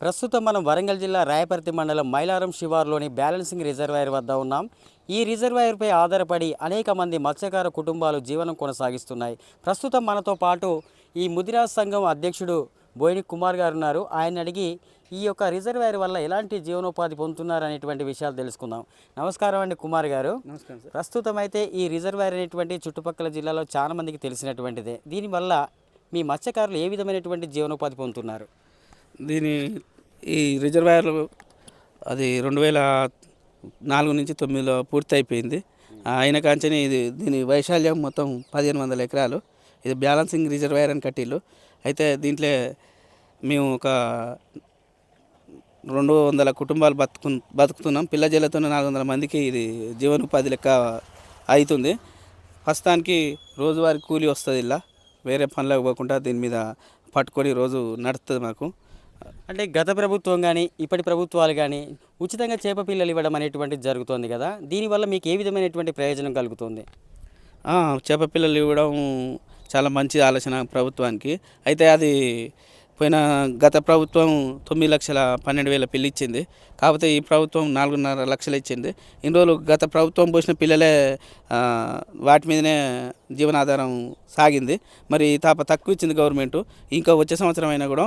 ప్రస్తుతం మనం వరంగల్ జిల్లా రాయపర్తి మండలం మైలారం శివారులోని బ్యాలెన్సింగ్ రిజర్వాయర్ వద్ద ఉన్నాం. ఈ రిజర్వాయర్పై ఆధారపడి అనేక మంది మత్స్యకార కుటుంబాలు జీవనం కొనసాగిస్తున్నాయి. ప్రస్తుతం మనతో పాటు ఈ ముదిరాజ్ సంఘం అధ్యక్షుడు బోయిని కుమార్ గారు ఉన్నారు. ఆయన అడిగి ఈ యొక్క రిజర్వాయర్ వల్ల ఎలాంటి జీవనోపాధి పొందుతున్నారు అనేటువంటి విషయాలు తెలుసుకుందాం. నమస్కారం అండి కుమార్ గారు. నమస్కారం సార్. ప్రస్తుతం అయితే ఈ రిజర్వాయర్ అనేటువంటి చుట్టుపక్కల జిల్లాలో చాలా మందికి తెలిసినటువంటిదే. దీనివల్ల మీ మత్స్యకారులు ఏ విధమైనటువంటి జీవనోపాధి పొందుతున్నారు? ఈ రిజర్వాయర్ అది 2004 నుంచి 2009లో పూర్తి అయిపోయింది. అయిన కాంచని దీని వైశాల్యం మొత్తం 1500 ఎకరాలు. ఇది బ్యాలెన్సింగ్ రిజర్వాయర్ అని కట్టిల్లు. అయితే దీంట్లో మేము ఒక 200 కుటుంబాలు బతుకుతున్నాం. పిల్ల జల్లతో 400 మందికి ఇది జీవనోపాధి లెక్క అవుతుంది. ప్రస్తుతానికి రోజువారీ కూలీ వస్తుంది. ఇలా వేరే పనులకు పోకుండా దీని మీద పట్టుకొని రోజు నడుస్తుంది మాకు. అంటే గత ప్రభుత్వం కానీ ఇప్పటి ప్రభుత్వాలు కానీ ఉచితంగా చేప పిల్లలు ఇవ్వడం అనేటువంటిది జరుగుతుంది కదా, దీనివల్ల మీకు ఏ విధమైనటువంటి ప్రయోజనం కలుగుతుంది? చేప పిల్లలు ఇవ్వడం చాలా మంచి ఆలోచన ప్రభుత్వానికి. అయితే అది గత ప్రభుత్వం 9,12,000 పిల్లి ఇచ్చింది. కాకపోతే ఈ ప్రభుత్వం 4.5 లక్షలు ఇచ్చింది. ఇన్ని రోజులు గత ప్రభుత్వం పోసిన పిల్లలే వాటి మీదనే జీవనాధారం సాగింది. మరి తక్కువ ఇచ్చింది గవర్నమెంట్. ఇంకా వచ్చే సంవత్సరం అయినా కూడా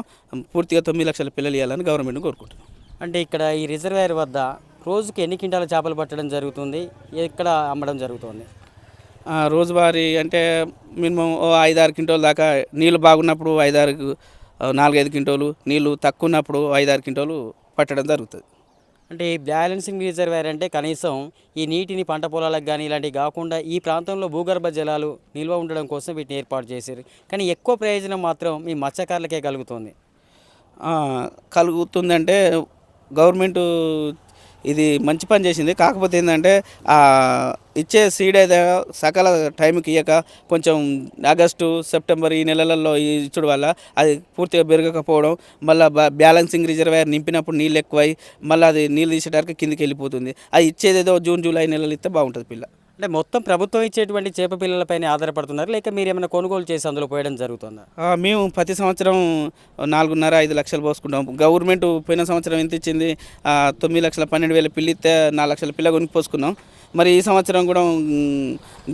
పూర్తిగా 9 లక్షల పిల్లలు ఇవ్వాలని గవర్నమెంట్ కోరుకుంటున్నాం. అంటే ఇక్కడ ఈ రిజర్వాయర్ వద్ద రోజుకి ఎన్ని క్వింటాల చేపలు పట్టడం జరుగుతుంది, ఎక్కడ అమ్మడం జరుగుతుంది? రోజువారీ అంటే మినిమం 5-6 క్వింటాల దాకా, నీళ్ళు బాగున్నప్పుడు 4-5 క్వింటాలు, నీళ్ళు తక్కువ ఉన్నప్పుడు 5-6 క్వింటాలు పట్టడం జరుగుతుంది. అంటే ఈ బ్యాలెన్సింగ్ రిజర్వాయర్ అంటే కనీసం ఈ నీటిని పంట పొలాలకు కానీ ఇలాంటివి కాకుండా ఈ ప్రాంతంలో భూగర్భ జలాలు నిల్వ ఉండడం కోసం వీటిని ఏర్పాటు చేశారు. కానీ ఎక్కువ ప్రయోజనం మాత్రం మీ మత్స్యకారులకే కలుగుతుంది. కలుగుతుందంటే గవర్నమెంటు ఇది మంచి పని చేసింది. కాకపోతే ఏంటంటే ఇచ్చే సీడ్ అయితే సకాల టైంకి ఇయ్యక కొంచెం ఆగస్టు సెప్టెంబర్ ఈ నెలలలో ఇచ్చుడు వల్ల అది పూర్తిగా పెరగకపోవడం, మళ్ళీ బ్యాలెన్సింగ్ రిజర్వాయర్ నింపినప్పుడు నీళ్ళు ఎక్కువై మళ్ళీ అది నీళ్ళు తీసేటరకు కిందికి వెళ్ళిపోతుంది. అది ఇచ్చేదేదో జూన్ జూలై నెలలు ఇస్తే బాగుంటుంది పిల్ల. అంటే మొత్తం ప్రభుత్వం ఇచ్చేటువంటి చేప పిల్లలపైన ఆధారపడుతున్నారు, లేక మీరు ఏమైనా కొనుగోలు చేసి అందులో పోయడం జరుగుతుందా? మేము ప్రతి సంవత్సరం 4.5-5 లక్షలు పోసుకుంటాం. గవర్నమెంట్ పోయిన సంవత్సరం ఎంత ఇచ్చింది? 9,12,000 పిల్లి ఇస్తే 4 లక్షల పిల్ల కొనుక్కు పోసుకున్నాం. మరి ఈ సంవత్సరం కూడా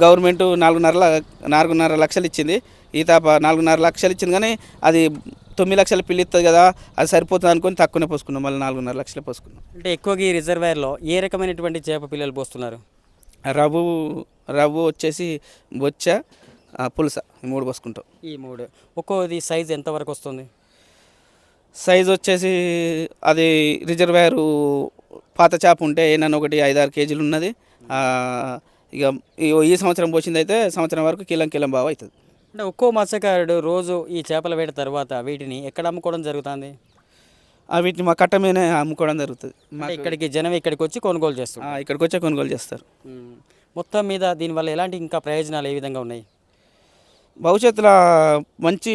గవర్నమెంట్ 4.5 లక్షలు ఇచ్చింది. 4.5 లక్షలు ఇచ్చింది, కానీ అది 9 లక్షల పిల్లి ఇస్తుంది కదా, అది సరిపోతుంది అనుకొని తక్కువనే పోసుకున్నాం. మళ్ళీ 4.5 లక్షలే పోసుకున్నాం. అంటే ఎక్కువగా ఈ రిజర్వాయర్లో ఏ రకమైనటువంటి చేప పిల్లలు పోస్తున్నారు? రవ్వు వచ్చేసి బొచ్చ, పులస, ఈ 3 పోసుకుంటాం. ఈ 3 ఒక్కోది సైజు ఎంతవరకు వస్తుంది? సైజు వచ్చేసి అది రిజర్వాయరు పాత చేప ఉంటే ఏనన్నా ఒకటి 5-6 కేజీలు ఉన్నది. ఇక ఈ సంవత్సరం పోసింది అయితే సంవత్సరం వరకు కిలం బాగా అవుతుంది. అంటే ఒక్కో మత్స్యకారుడు రోజు ఈ చేపల వేట తర్వాత వీటిని ఎక్కడ అమ్ముకోవడం జరుగుతుంది? వీటిని మా కట్ట మీదనే అమ్ముకోవడం జరుగుతుంది. ఇక్కడికి జనం ఇక్కడికి వచ్చి కొనుగోలు చేస్తారు. ఇక్కడికి వచ్చే కొనుగోలు చేస్తారు. మొత్తం మీద దీనివల్ల ఎలాంటి ఇంకా ప్రయోజనాలు ఏ విధంగా ఉన్నాయి? భవిష్యత్తులో మంచి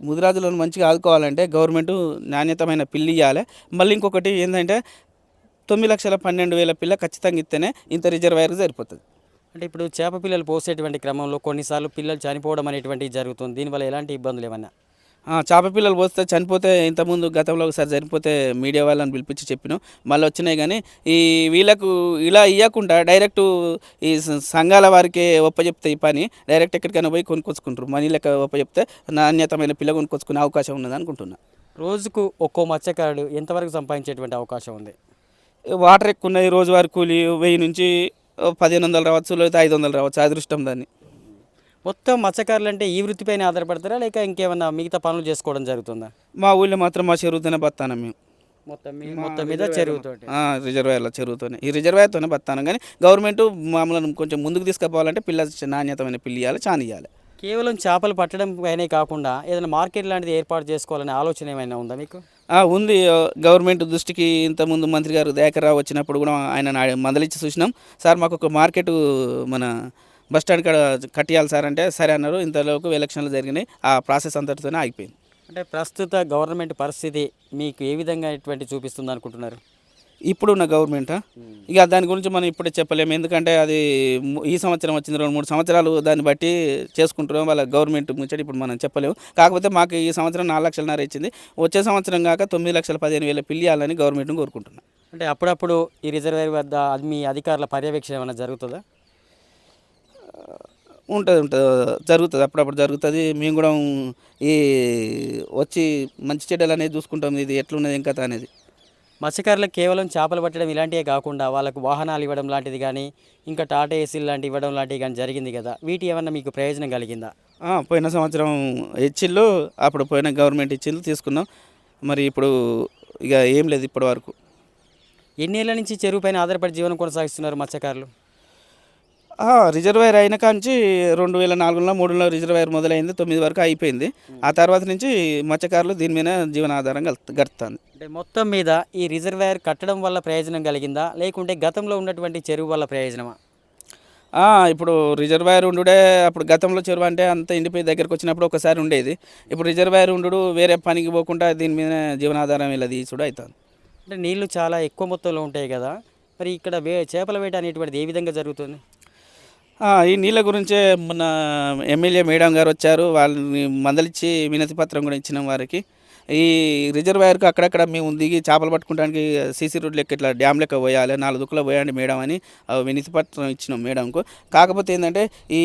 ముదిరాజులను మంచిగా ఆదుకోవాలంటే గవర్నమెంట్ నాణ్యతమైన పిల్లి ఇవ్వాలి. మళ్ళీ ఇంకొకటి ఏంటంటే 9,12,000 పిల్ల ఖచ్చితంగా ఇస్తేనే ఇంత రిజర్వాయర్ సరిపోతుంది. అంటే ఇప్పుడు చేప పిల్లలు పోసేటువంటి క్రమంలో కొన్నిసార్లు పిల్లలు చనిపోవడం అనేటువంటిది జరుగుతుంది. దీనివల్ల ఎలాంటి ఇబ్బందులు ఏమన్నా? చేప పిల్లలు పోస్తే చనిపోతే ఇంతకుముందు గతంలో ఒకసారి చనిపోతే మీడియా వాళ్ళని పిలిపించి చెప్పినాం. మళ్ళీ వచ్చినాయి, కానీ వీళ్ళకు ఇలా ఇవ్వకుండా డైరెక్ట్ ఈ సంఘాల వారికి ఒప్పచెప్తే ఈ పని డైరెక్ట్ ఎక్కడికైనా పోయి కొనుక్కొచ్చుకుంటారు. మనీ లెక్క ఒప్పచెప్తే నాణ్యతమైన పిల్ల కొనుక్కొచ్చుకునే అవకాశం ఉన్నది అనుకుంటున్నా. రోజుకు ఒక్కో మత్స్యకారుడు ఎంతవరకు సంపాదించేటువంటి అవకాశం ఉంది? వాటర్ ఎక్కువ ఉన్నాయి. రోజువారి కూలీ 1000 నుంచి 1,500 రావచ్చు, లేదా 500 రావచ్చు, అదృష్టం దాన్ని. మొత్తం మత్స్యకారులు అంటే ఈ వృత్తిపైన ఆధారపడతారా, లేక ఇంకేమన్నా మిగతా పనులు చేసుకోవడం జరుగుతుందా? మా ఊళ్ళో మాత్రం మా చెరువుతోనే బతానం మేము. మొత్తం మీద చెరువుతో రిజర్వాయర్లో చెరువుతోనే, ఈ రిజర్వాయర్తోనే బతానం. కానీ గవర్నమెంట్ మమ్మల్ని కొంచెం ముందుకు తీసుకుపోవాలంటే పిల్ల నాణ్యతమైన పిల్లి ఇవ్వాలి, చాని ఇవ్వాలి. కేవలం చేపలు పట్టడం పైనే కాకుండా ఏదైనా మార్కెట్ లాంటిది ఏర్పాటు చేసుకోవాలనే ఆలోచన ఏమైనా ఉందా మీకు? ఉంది. గవర్నమెంట్ దృష్టికి ఇంతకుముందు మంత్రి గారు దయాకర్ రావు వచ్చినప్పుడు కూడా ఆయన మందలిచ్చి చూసినాం. సార్ మాకు ఒక మార్కెట్ మన బస్టాండ్ కాడ కట్టియాలి సార్ అంటే సరే అన్నారు. ఇంతలోకి ఎలక్షన్లు జరిగినాయి, ఆ ప్రాసెస్ అంతటితోనే ఆగిపోయింది. అంటే ప్రస్తుత గవర్నమెంట్ పరిస్థితి మీకు ఏ విధంగా చూపిస్తుంది అనుకుంటున్నారు? ఇప్పుడున్న గవర్నమెంటా ఇక దాని గురించి మనం ఇప్పుడే చెప్పలేము, ఎందుకంటే అది ఈ సంవత్సరం వచ్చింది, 2-3 సంవత్సరాలు దాన్ని బట్టి చేసుకుంటున్నాం వాళ్ళ గవర్నమెంట్ ముచ్చట ఇప్పుడు మనం చెప్పలేము. కాకపోతే మాకు ఈ సంవత్సరం 4,00,000 ఇచ్చింది, వచ్చే సంవత్సరం కాక 9,15,000 పిల్లి ఇవ్వాలని గవర్నమెంట్ని కోరుకుంటున్నాం. అంటే అప్పుడప్పుడు ఈ రిజర్వాయర్ వద్ద మీ అధికారుల పర్యవేక్షణ ఏమైనా జరుగుతుందా? ఉంటుంది జరుగుతుంది, అప్పుడప్పుడు జరుగుతుంది. మేము కూడా ఈ వచ్చి మంచి చెడ్డలు అనేది చూసుకుంటాం, ఇది ఎట్లున్నది ఇంకా అనేది. మత్స్యకారులకు కేవలం చేపలు పట్టడం ఇలాంటివే కాకుండా వాళ్ళకు వాహనాలు ఇవ్వడం లాంటిది కానీ ఇంకా టాటా ఏసీలు లాంటివి ఇవ్వడం లాంటివి కానీ జరిగింది కదా, వీటి ఏమన్నా మీకు ప్రయోజనం కలిగిందా? పోయిన సంవత్సరం ఇచ్చిళ్ళు, అప్పుడు పోయిన గవర్నమెంట్ ఇచ్చిళ్ళు తీసుకున్నాం. మరి ఇప్పుడు ఇక ఏం లేదు ఇప్పటి వరకు. ఎన్నేళ్ల నుంచి చెరువు పైన ఆధారపడి జీవనం కొనసాగిస్తున్నారు మత్స్యకారులు? రిజర్వాయర్ అయిన కాంచి 2004లో 3లో రిజర్వాయర్ మొదలైంది, 9 వరకు అయిపోయింది. ఆ తర్వాత నుంచి మత్స్యకారులు దీని మీద జీవనాధారం గడుపుతుంది. అంటే మొత్తం మీద ఈ రిజర్వాయర్ కట్టడం వల్ల ప్రయోజనం కలిగిందా, లేకుంటే గతంలో ఉన్నటువంటి చెరువు వల్ల ప్రయోజనమా? ఇప్పుడు రిజర్వాయర్ ఉండుడే, అప్పుడు గతంలో చెరువు అంటే అంత ఎండిపోయి దగ్గరకు వచ్చినప్పుడు ఒకసారి ఉండేది. ఇప్పుడు రిజర్వాయర్ ఉండు వేరే పనికి పోకుండా దీని మీద జీవనాధారం ఇలా తీసుడు అవుతుంది. అంటే నీళ్లు చాలా ఎక్కువ మొత్తంలో ఉంటాయి కదా, మరి ఇక్కడ చేపల వేట అనేటువంటిది ఏ విధంగా జరుగుతుంది? ఈ నీళ్ళ గురించే మొన్న ఎమ్మెల్యే మేడం గారు వచ్చారు, వాళ్ళని మందలిచ్చి వినతి పత్రం కూడా ఇచ్చినాం వారికి. ఈ రిజర్వాయర్కి అక్కడక్కడ మేము దిగి చేపలు పట్టుకోవడానికి సీసీ రోడ్ లెక్క ఇట్లా డ్యామ్ లెక్క పోయాలి, 4 దుక్కులు పోయండి మేడం అని వినతి పత్రం ఇచ్చినాం మేడంకు. కాకపోతే ఏంటంటే ఈ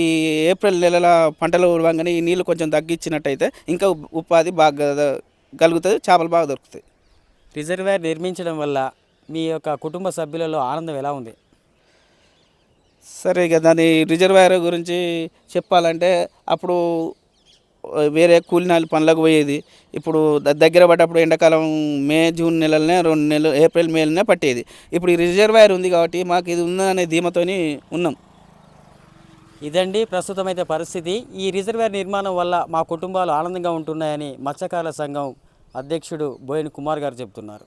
ఏప్రిల్ నెలల పంటలు ఉడవంగానే ఈ నీళ్ళు కొంచెం తగ్గించినట్టయితే ఇంకా ఉపాధి బాగా కలుగుతుంది, చేపలు బాగా దొరుకుతాయి. రిజర్వాయర్ నిర్మించడం వల్ల మీ యొక్క కుటుంబ సభ్యులలో ఆనందం ఎలా ఉంది? సరే, ఇక దాని రిజర్వాయర్ గురించి చెప్పాలంటే అప్పుడు వేరే కూలినాలి పనులకు పోయేది, ఇప్పుడు దగ్గర పడ్డప్పుడు ఎండాకాలం మే జూన్ నెలలనే 2 నెలలు ఏప్రిల్ మేలనే పట్టేది. ఇప్పుడు ఈ రిజర్వాయర్ ఉంది కాబట్టి మాకు ఇది ఉందనే ధీమతోని ఉన్నాం. ఇదండి ప్రస్తుతం అయితే పరిస్థితి. ఈ రిజర్వాయర్ నిర్మాణం వల్ల మా కుటుంబాలు ఆనందంగా ఉంటున్నాయని మత్స్యకారుల సంఘం అధ్యక్షుడు బోయిన కుమార్ గారు చెబుతున్నారు.